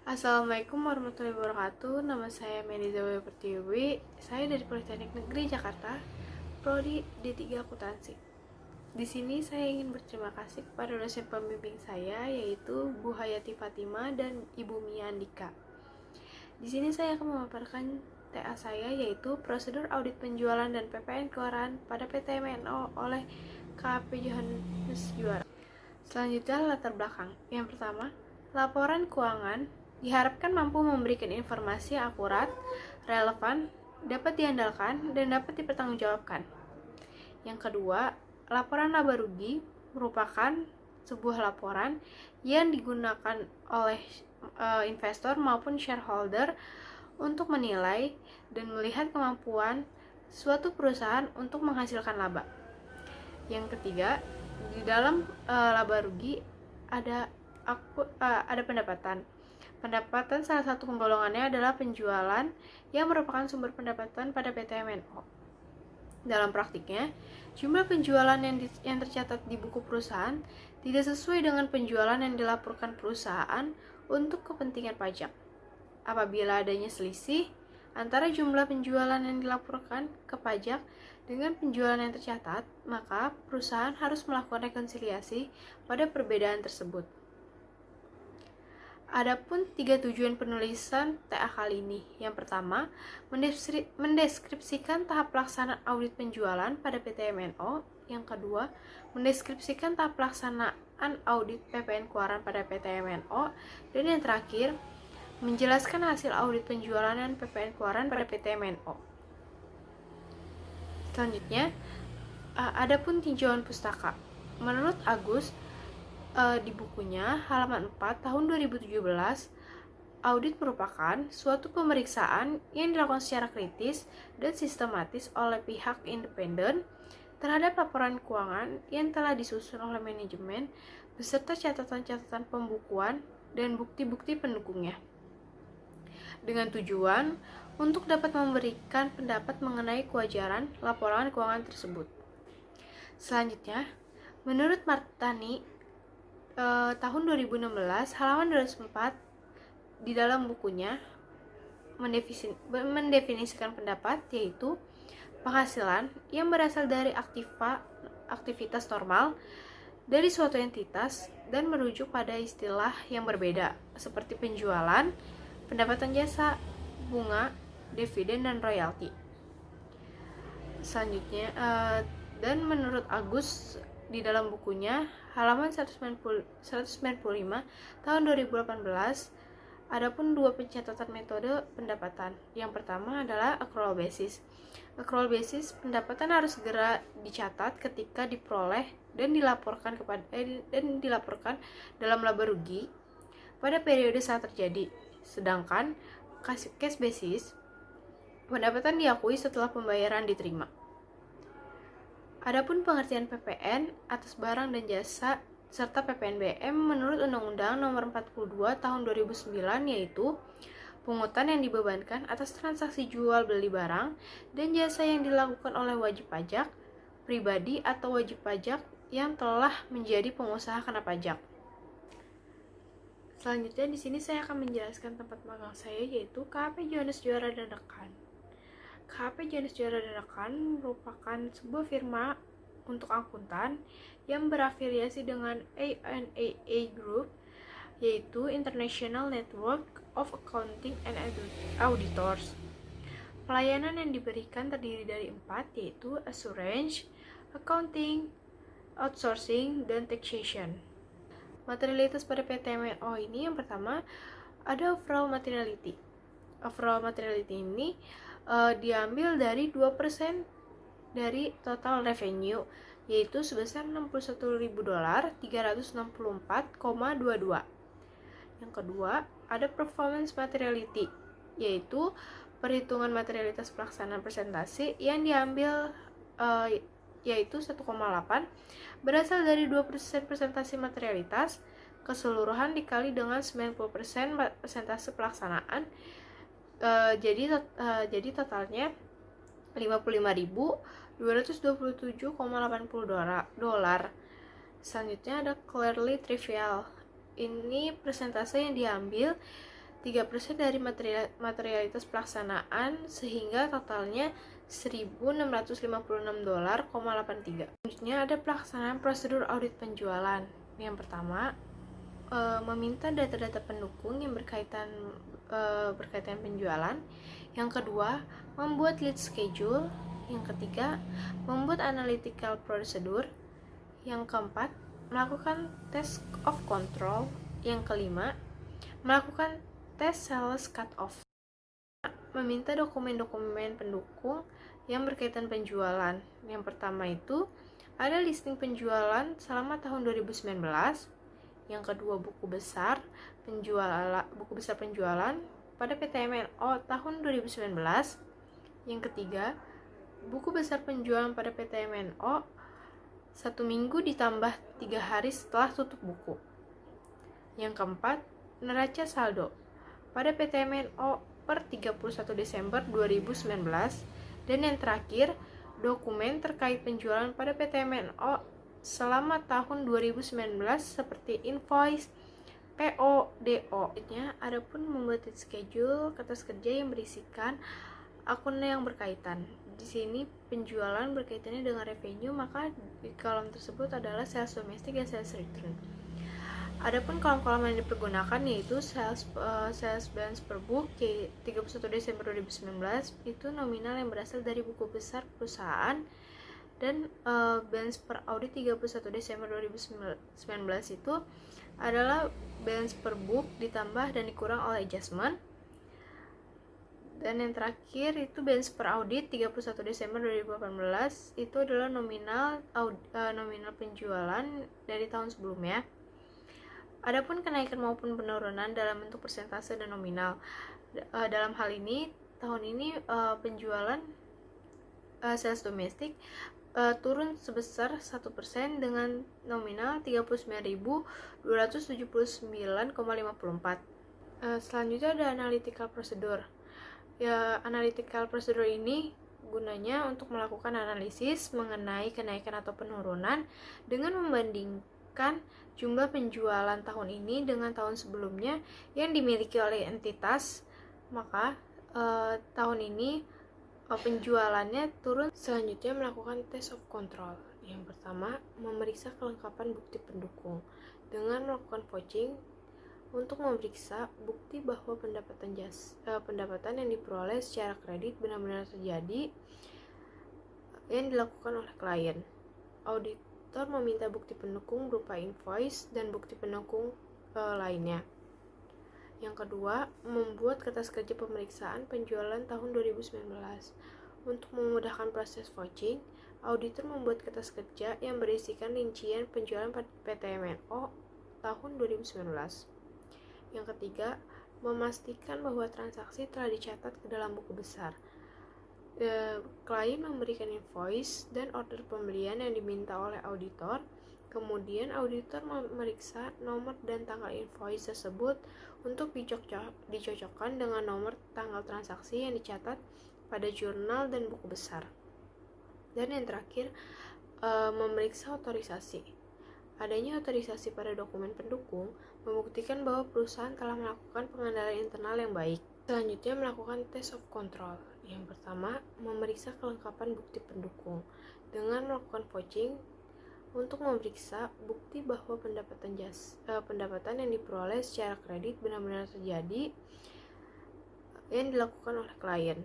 Assalamualaikum warahmatullahi wabarakatuh. Nama saya Meliza Pertiwi. Saya dari Politeknik Negeri Jakarta, Prodi D3 Akuntansi. Di sini saya ingin berterima kasih kepada dosen pembimbing saya, yaitu Bu Hayati Fatima dan Ibu Mia Andika. Di sini saya akan memaparkan TA saya, yaitu prosedur audit penjualan dan PPN keuangan pada PT MNO oleh KAP Johannes Juara. Selanjutnya, latar belakang. Yang pertama, laporan keuangan diharapkan mampu memberikan informasi yang akurat, relevan, dapat diandalkan, dan dapat dipertanggungjawabkan. Yang kedua, laporan laba rugi merupakan sebuah laporan yang digunakan oleh investor maupun shareholder untuk menilai dan melihat kemampuan suatu perusahaan untuk menghasilkan laba. Yang ketiga, di dalam laba rugi ada pendapatan. Pendapatan salah satu penggolongannya adalah penjualan yang merupakan sumber pendapatan pada PT MNO. Dalam praktiknya, jumlah penjualan yang tercatat di buku perusahaan tidak sesuai dengan penjualan yang dilaporkan perusahaan untuk kepentingan pajak. Apabila adanya selisih antara jumlah penjualan yang dilaporkan ke pajak dengan penjualan yang tercatat, maka perusahaan harus melakukan rekonsiliasi pada perbedaan tersebut. Adapun 3 tujuan penulisan TA kali ini. Yang pertama, mendeskripsikan tahap pelaksanaan audit penjualan pada PT MNO. Yang kedua, mendeskripsikan tahap pelaksanaan audit PPN keuangan pada PT MNO. Dan yang terakhir, menjelaskan hasil audit penjualan dan PPN keuangan pada PT MNO. Selanjutnya, adapun tinjauan pustaka. Menurut Agus, di bukunya halaman 4 tahun 2017, audit merupakan suatu pemeriksaan yang dilakukan secara kritis dan sistematis oleh pihak independen terhadap laporan keuangan yang telah disusun oleh manajemen beserta catatan-catatan pembukuan dan bukti-bukti pendukungnya, dengan tujuan untuk dapat memberikan pendapat mengenai kewajaran laporan keuangan tersebut. Selanjutnya, menurut Martani, tahun 2016, halaman 204, di dalam bukunya mendefinisikan pendapat, yaitu penghasilan yang berasal dari aktivitas normal dari suatu entitas dan merujuk pada istilah yang berbeda, seperti penjualan, pendapatan jasa, bunga, dividen, dan royalti. Selanjutnya, dan menurut Agus, di dalam bukunya halaman 195 tahun 2018, adapun dua pencatatan metode pendapatan. Yang pertama adalah accrual basis. Accrual basis, pendapatan harus segera dicatat ketika diperoleh dan dilaporkan dalam laba rugi pada periode saat terjadi. Sedangkan cash basis, pendapatan diakui setelah pembayaran diterima. Adapun pengertian PPN atas barang dan jasa serta PPNBM menurut Undang-Undang Nomor 42 Tahun 2009, yaitu pungutan yang dibebankan atas transaksi jual beli barang dan jasa yang dilakukan oleh wajib pajak pribadi atau wajib pajak yang telah menjadi pengusaha kena pajak. Selanjutnya di sini saya akan menjelaskan tempat magang saya, yaitu KAP Johannes Juara dan Rekan. KAP Johannes Juara dan Rekan merupakan sebuah firma untuk akuntan yang berafiliasi dengan ANAA Group, yaitu International Network of Accounting and Auditors. Pelayanan yang diberikan terdiri dari 4, yaitu assurance, accounting, outsourcing, dan taxation. Materialitas pada PT MNO ini, yang pertama ada overall materiality. Overall materiality ini diambil dari 2% dari total revenue, yaitu sebesar $61.364,22. Yang kedua, ada performance materiality, yaitu perhitungan materialitas pelaksanaan presentasi yang diambil yaitu 1,8 berasal dari 2% presentasi materialitas keseluruhan dikali dengan 90% presentasi pelaksanaan. Jadi totalnya $55.227,80. Selanjutnya ada clearly trivial. Ini persentase yang diambil 3% dari materialitas pelaksanaan sehingga totalnya $1.656,83. Selanjutnya ada pelaksanaan prosedur audit penjualan. Yang pertama, meminta data-data pendukung yang berkaitan penjualan. Yang kedua, membuat lead schedule. Yang ketiga, membuat analytical procedure. Yang keempat, melakukan test of control. Yang kelima, melakukan tes sales cut-off. Meminta dokumen-dokumen pendukung yang berkaitan penjualan. Yang pertama itu ada listing penjualan selama tahun 2019. Yang kedua, buku besar penjualan pada PT-MNO tahun 2019. Yang ketiga, buku besar penjualan pada PT-MNO 1 minggu ditambah 3 hari setelah tutup buku. Yang keempat, neraca saldo pada PT-MNO per 31 Desember 2019. Dan yang terakhir, dokumen terkait penjualan pada PT-MNO selama tahun 2019 seperti invoice, PO, DO. Adapun membuat schedule kertas kerja yang berisikan akun yang berkaitan. Di sini penjualan berkaitannya dengan revenue, maka di kolom tersebut adalah sales domestik dan sales return. Adapun kolom-kolom yang dipergunakan yaitu sales balance per book 31 Desember 2019 itu nominal yang berasal dari buku besar perusahaan, dan balance per audit 31 Desember 2019 itu adalah balance per book ditambah dan dikurang oleh adjustment. Dan yang terakhir itu balance per audit 31 Desember 2018 itu adalah nominal penjualan dari tahun sebelumnya. Adapun kenaikan maupun penurunan dalam bentuk persentase dan nominal. Dalam hal ini, tahun ini penjualan sales domestik turun sebesar 1% dengan nominal 39.279,54. Selanjutnya ada analytical procedure. Analytical procedure ini gunanya untuk melakukan analisis mengenai kenaikan atau penurunan dengan membandingkan jumlah penjualan tahun ini dengan tahun sebelumnya yang dimiliki oleh entitas. Maka tahun ini penjualannya turun. Selanjutnya melakukan test of control. Yang pertama, memeriksa kelengkapan bukti pendukung dengan melakukan vouching untuk memeriksa bukti bahwa pendapatan yang diperoleh secara kredit benar-benar terjadi yang dilakukan oleh klien. Auditor meminta bukti pendukung berupa invoice dan bukti pendukung lainnya. Yang kedua, membuat kertas kerja pemeriksaan penjualan tahun 2019. Untuk memudahkan proses vouching, auditor membuat kertas kerja yang berisikan rincian penjualan PT-MNO tahun 2019. Yang ketiga, memastikan bahwa transaksi telah dicatat ke dalam buku besar. Klien memberikan invoice dan order pembelian yang diminta oleh auditor. Kemudian auditor memeriksa nomor dan tanggal invoice tersebut untuk dicocokkan dengan nomor tanggal transaksi yang dicatat pada jurnal dan buku besar. Dan yang terakhir, memeriksa otorisasi. Adanya otorisasi pada dokumen pendukung membuktikan bahwa perusahaan telah melakukan pengendalian internal yang baik. Selanjutnya melakukan test of control. Yang pertama, memeriksa kelengkapan bukti pendukung dengan melakukan vouching untuk memeriksa bukti bahwa pendapatan yang diperoleh secara kredit benar-benar terjadi yang dilakukan oleh klien.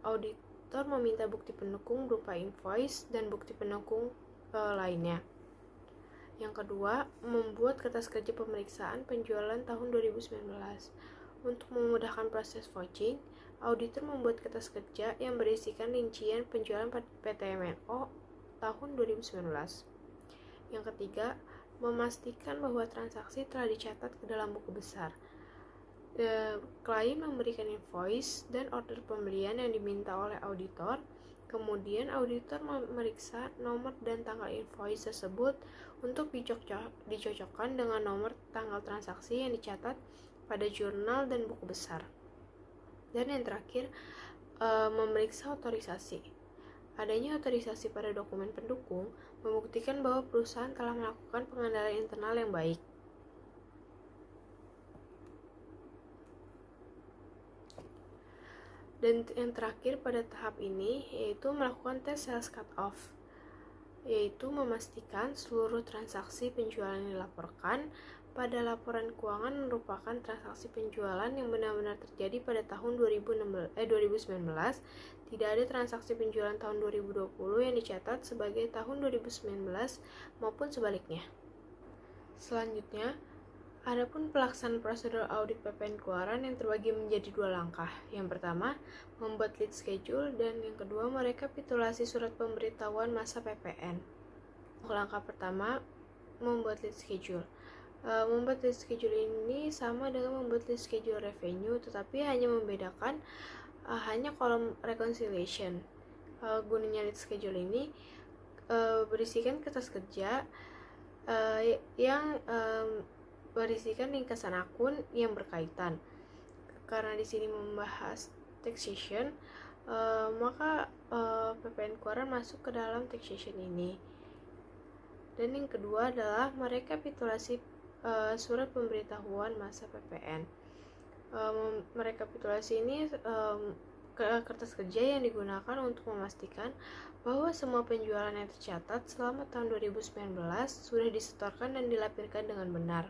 Auditor meminta bukti pendukung berupa invoice dan bukti pendukung lainnya. Yang kedua, membuat kertas kerja pemeriksaan penjualan tahun 2019. Untuk memudahkan proses vouching, auditor membuat kertas kerja yang berisikan rincian penjualan PT-MNO tahun 2019. Yang ketiga, memastikan bahwa transaksi telah dicatat ke dalam buku besar. Klien memberikan invoice dan order pembelian yang diminta oleh auditor. Kemudian auditor memeriksa nomor dan tanggal invoice tersebut untuk dicocokkan dengan nomor tanggal transaksi yang dicatat pada jurnal dan buku besar. Dan yang terakhir, memeriksa otorisasi. Adanya otorisasi pada dokumen pendukung membuktikan bahwa perusahaan telah melakukan pengendalian internal yang baik. Dan yang terakhir pada tahap ini yaitu melakukan tes sales cut off, yaitu memastikan seluruh transaksi penjualan yang dilaporkan pada laporan keuangan merupakan transaksi penjualan yang benar-benar terjadi pada tahun 2019. Tidak ada transaksi penjualan tahun 2020 yang dicatat sebagai tahun 2019 maupun sebaliknya. Selanjutnya, adapun pelaksanaan prosedur audit PPN Keuangan yang terbagi menjadi 2 langkah. Yang pertama, membuat lead schedule, dan yang kedua, merekapitulasi surat pemberitahuan masa PPN. Langkah pertama, membuat lead schedule. Membuat lead schedule ini sama dengan membuat lead schedule revenue, tetapi hanya membedakan hanya kolom reconciliation. Gunanya lead schedule ini berisikan kertas kerja yang berisikan ringkasan akun yang berkaitan. Karena di sini membahas taxation, maka PPN Keuangan masuk ke dalam taxation ini. Dan yang kedua adalah merekapitulasi surat pemberitahuan masa PPN. Merekapitulasi ini kertas kerja yang digunakan untuk memastikan bahwa semua penjualan yang tercatat selama tahun 2019 sudah disetorkan dan dilaporkan dengan benar.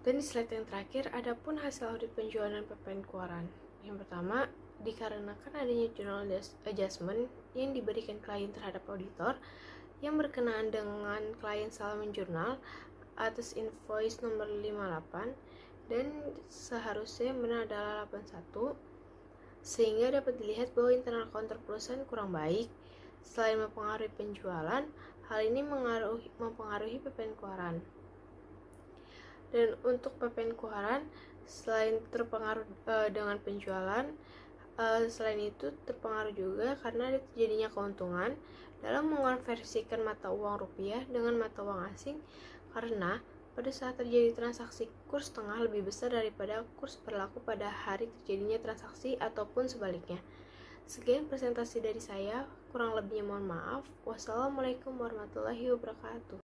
Dan di slide yang terakhir, adapun hasil audit penjualan PPN Keuangan. Yang pertama, dikarenakan adanya journal adjustment yang diberikan klien terhadap auditor yang berkenaan dengan klien salah menjurnal atas invoice nomor 58 dan seharusnya yang benar adalah 81, sehingga dapat dilihat bahwa internal counter perusahaan kurang baik. Selain mempengaruhi penjualan, hal ini mempengaruhi PPN Keuangan. Dan untuk PPN Keuangan, selain terpengaruh dengan penjualan, selain itu terpengaruh juga karena terjadinya keuntungan dalam mengonversikan mata uang rupiah dengan mata uang asing, karena pada saat terjadi transaksi kurs tengah lebih besar daripada kurs berlaku pada hari terjadinya transaksi ataupun sebaliknya. Sekian presentasi dari saya, kurang lebihnya mohon maaf. Wassalamualaikum warahmatullahi wabarakatuh.